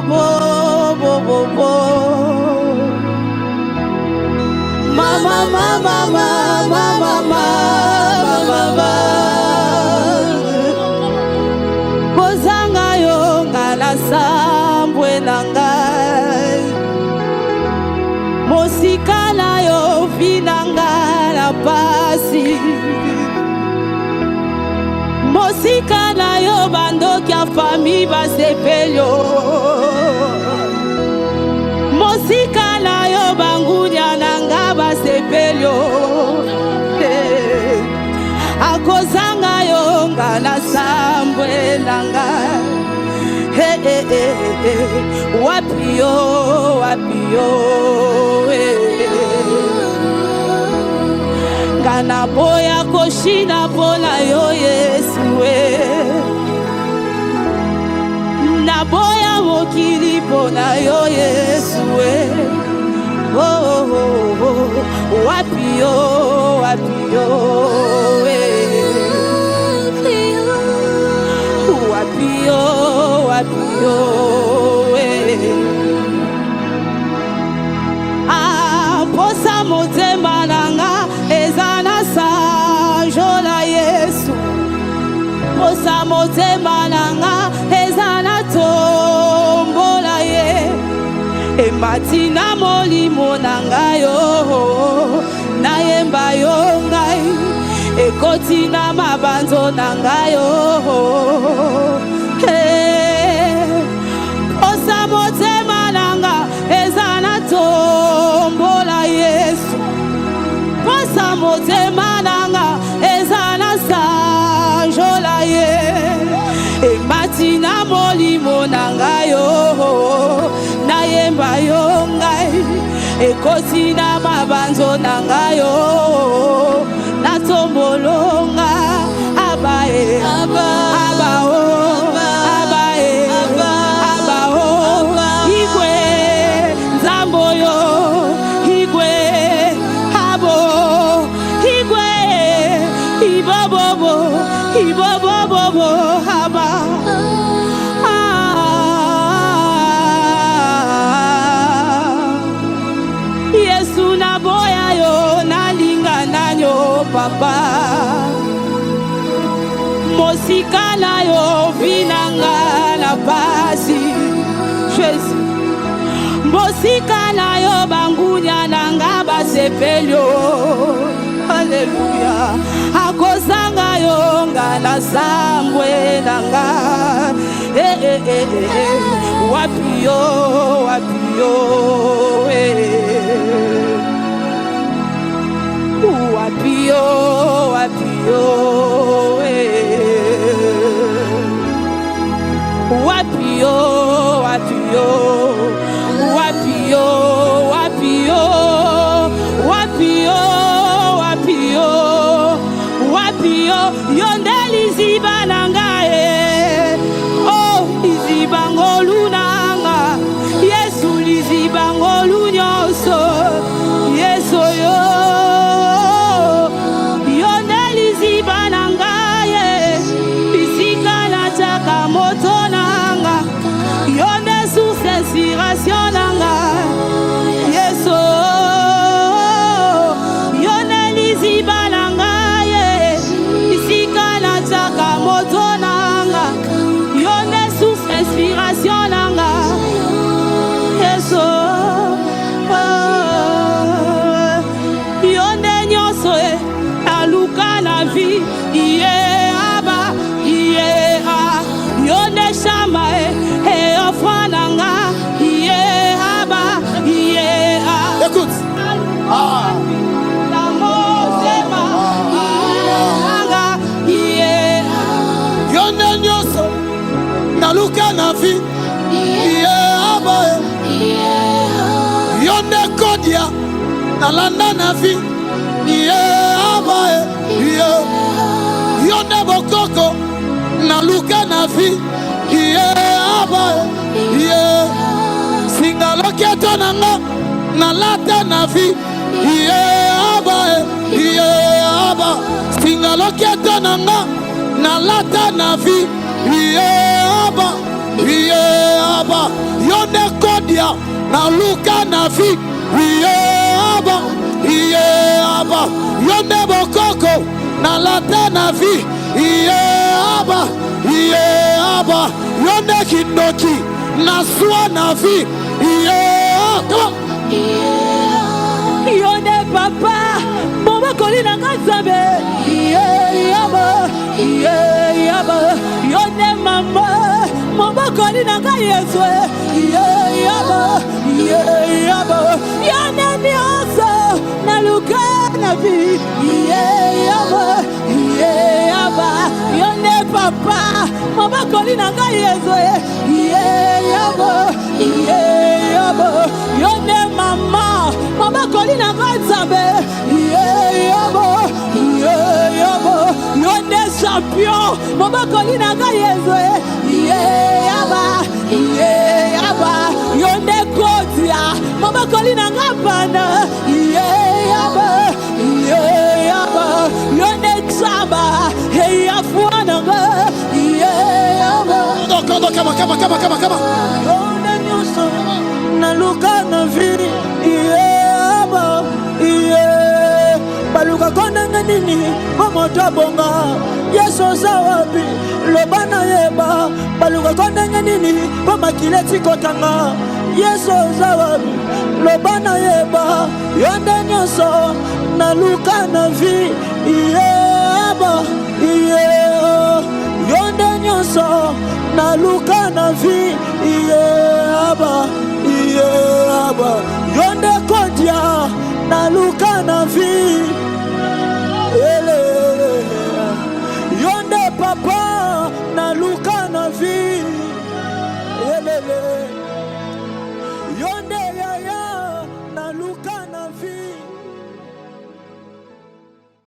bo bo bo bo. Mama mama mama mama mama. Kozanga yo ngala sambwe nangai. Mosikala yo vinanga la pasi. Mosikala yo bandoki ya fami basepelyo. Mosikala yo bangunya nanga basepelyo. Akozanga yo ngala sambwe nanga. Wapio wapio. Ngana boya koshina bola yo Yesu na boya mokili bona yo Yesu oh, oh, oh, oh. Wapio wapio wapio wapio posa motema nanga ezana sanjola Yesu. Posa motema nanga ezana tombola ye. Ematina molimo nanga yo na yemba yo ngai. Ekotina mabanzo nanga yo posa motema nanga ezana tombola Yesu. Posa motema nanga ezana sanjola ye. Ematina molimo nanga yo na yemba yo ngai. Ekotina mabanzo nanga yo na tombolonga abae aba o abae aba o igwe nzambo yo igwe abo igwe ibobobo ibobobo aba Yesu na boya yo nalinga nanyo papa. Mosikala yo vinanga la pasi Jésus. Mosikala yo bangunya nanga basepelyo. Alléluia. Akozanga yo ngala sambwe nanga. Wapio wapio wapio wapio wapio wapio wapio wapio wapio wapio wapio yondeli ziba nangae oh iziba ngolu nanga Yesu liziba ngolu nyoso Yesu yo yondeli ziba nangae bisika na chaka moto nanga yonde source inspiration nanga Yesu yondeli ziba nangae bisika na chaka moto nanga yonde source inspiration nanga Yesu yonde nyonso aluka na vi iye aba iye a yonde shama offre nanga iye aba iye a. Écoute la mosema nanga iye a yonde nyonso naluka na vi iye aba yonde kodia nalanda na vi iye aba yonde bokoko naluka na vi iye aba singaloketo nanga nalata na vi iye aba singaloketo nanga nalata na vi iye aba yonde kodia naluka na vi aba yonde bokoko nalata na vi aba yonde kindoki nasua na vi yonde papa bobo kolina ngazabe yonde mama bobo kolina ngayezwe yonde nioso naluka na vi yonde papa bobo kolina ngayezwe yonde mama mama kolina ngazabe yonde champion mama kolina ngayezwe yonde kodia mama kolina ngapana yonde chaba yafuana kama yonde nyuso naluka na vi baluka konanga nini bamoto bonga yeso zawabi lobana yeba baluka konanga nini bamakileti kotanga yeso zawabi lobana yeba yonde nyuso naluka na vi yonde nyuso naluka na vi yonde kodia naluka na vi